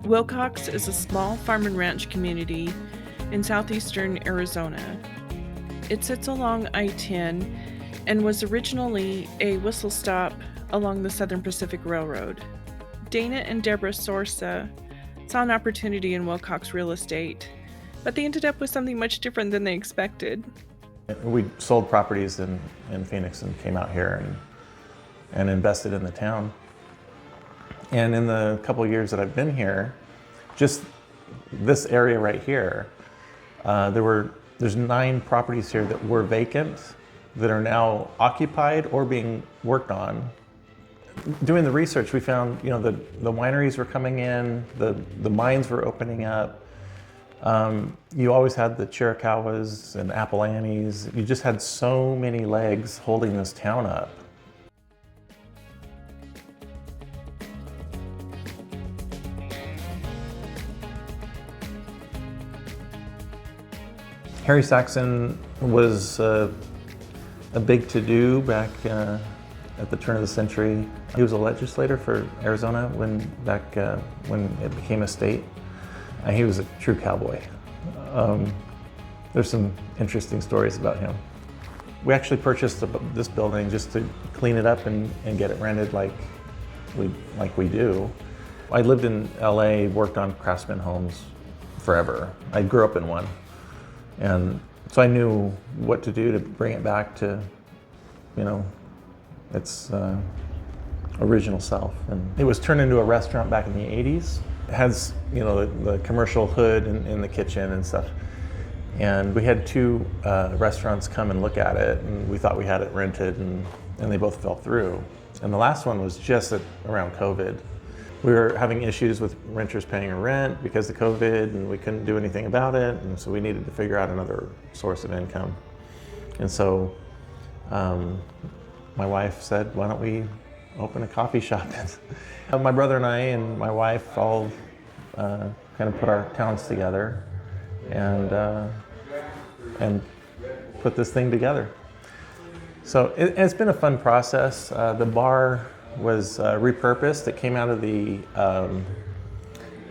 Willcox is a small farm and ranch community in southeastern Arizona. It sits along I-10 and was originally a whistle stop along the Southern Pacific Railroad. Dana and Deborah Sorsa saw an opportunity in Willcox real estate, but they ended up with something much different than they expected. We sold properties in Phoenix and came out here and invested in the town. And in the couple of years that I've been here, just this area right here, there's 9 properties here that were vacant that are now occupied or being worked on. Doing the research, we found the wineries were coming in, the mines were opening up. You always had the Chiricahuas and Apple Annies. You just had so many legs holding this town up. Harry Saxon was a big to-do back at the turn of the century. He was a legislator for Arizona when it became a state. And he was a true cowboy. There's some interesting stories about him. We actually purchased this building just to clean it up and get it rented like we do. I lived in LA, worked on craftsman homes forever. I grew up in one. And so I knew what to do to bring it back to, its original self. And it was turned into a restaurant back in the 80s. It has, the commercial hood in the kitchen and stuff. And we had 2 restaurants come and look at it, and we thought we had it rented, and they both fell through. And the last one was just around COVID. We were having issues with renters paying rent because of COVID, and we couldn't do anything about it, and so we needed to figure out another source of income. And so my wife said, why don't we open a coffee shop? My brother and I and my wife all kind of put our talents together and put this thing together. So it's been a fun process. The bar was repurposed. It came out of the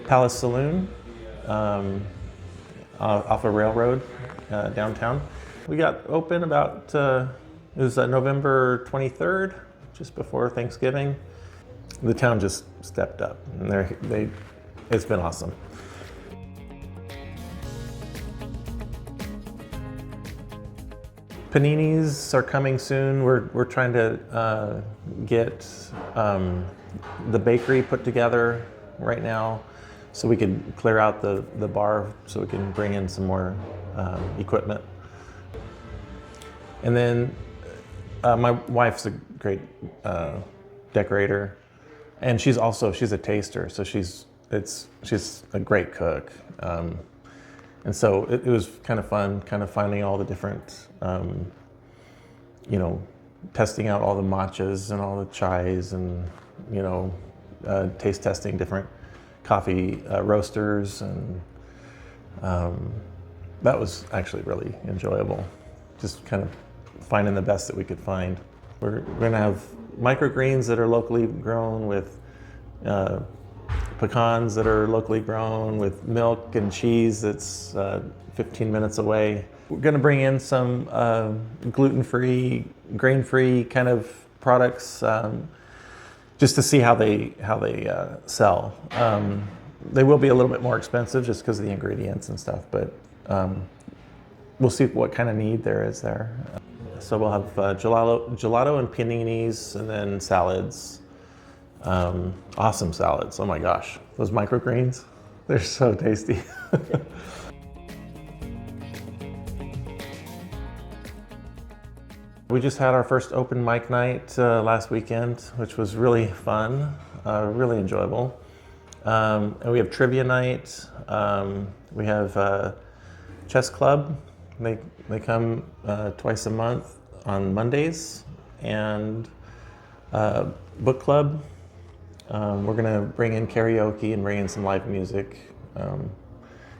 Palace Saloon off a railroad downtown. We got open about, it was November 23rd, just before Thanksgiving. The town just stepped up, and it's been awesome. Paninis are coming soon. We're trying to get the bakery put together right now, so we could clear out the bar, so we can bring in some more equipment. And then my wife's a great decorator, and she's a taster, so she's a great cook. And so it was kind of fun, kind of finding all the different, testing out all the matchas and all the chais, and taste testing different coffee roasters, and that was actually really enjoyable. Just kind of finding the best that we could find. We're going to have microgreens that are locally grown, with pecans that are locally grown, with milk and cheese that's 15 minutes away. We're going to bring in some gluten-free, grain-free kind of products just to see how they sell. They will be a little bit more expensive just because of the ingredients and stuff, but we'll see what kind of need there is there. So we'll have gelato and paninis, and then salads. Awesome salads, oh my gosh. Those microgreens, they're so tasty. We just had our first open mic night last weekend, which was really fun, really enjoyable. And we have trivia night. We have chess club. They come twice a month on Mondays, and book club. We're gonna bring in karaoke and bring in some live music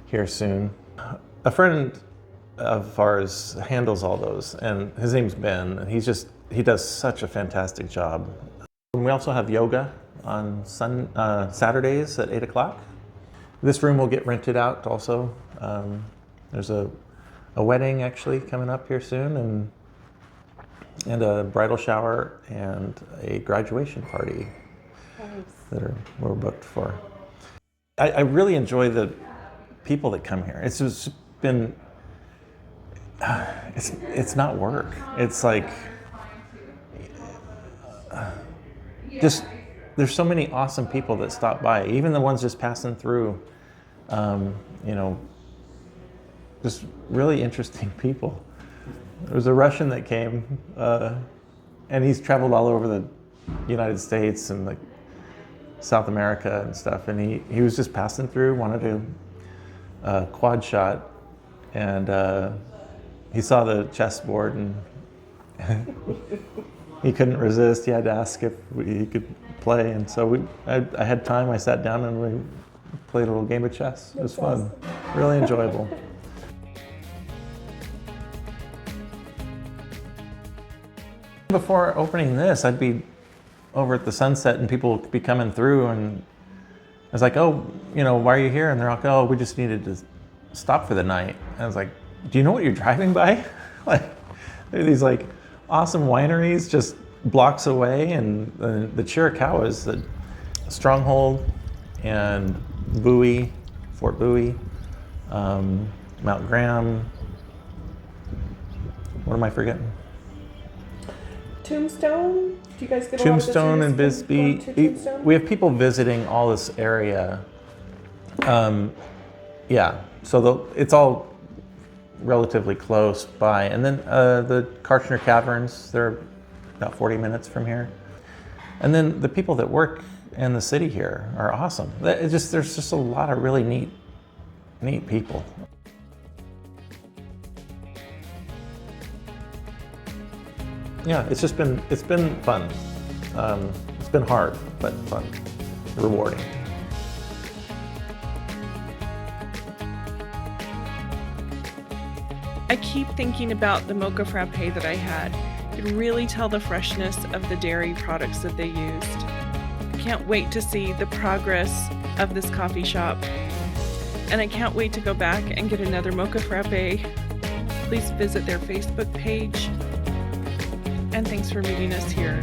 here soon. A friend of ours handles all those, and his name's Ben, and he does such a fantastic job. And we also have yoga on Saturdays at 8 o'clock. This room will get rented out also. There's a wedding actually coming up here soon, and a bridal shower and a graduation party that we're booked for. I really enjoy the people that come here. It's just been, it's not work. It's like, just, there's so many awesome people that stop by, even the ones just passing through, just really interesting people. There was a Russian that came, and he's traveled all over the United States and like South America and stuff, and he was just passing through, wanted a quad shot, and he saw the chessboard and he couldn't resist. He had to ask if he could play, and so I had time. I sat down and we played a little game of chess. It was fun, really enjoyable. Before opening this, I'd be over at the Sunset and people would be coming through, and I was like, oh, why are you here? And they're like, oh, we just needed to stop for the night. And I was like, do you know what you're driving by? Like, there are these like awesome wineries just blocks away, and the Chiricahua is the Stronghold and Bowie, Fort Bowie, Mount Graham. What am I forgetting? Tombstone? Do you guys get Tombstone a lot and of visitors Bisbee. going to Tombstone? We have people visiting all this area. Yeah, so it's all relatively close by. And then the Karchner Caverns, they're about 40 minutes from here. And then the people that work in the city here are awesome. There's just a lot of really neat people. Yeah, it's been fun. It's been hard, but fun, rewarding. I keep thinking about the mocha frappe that I had. You can really tell the freshness of the dairy products that they used. I can't wait to see the progress of this coffee shop. And I can't wait to go back and get another mocha frappe. Please visit their Facebook page. And thanks for meeting us here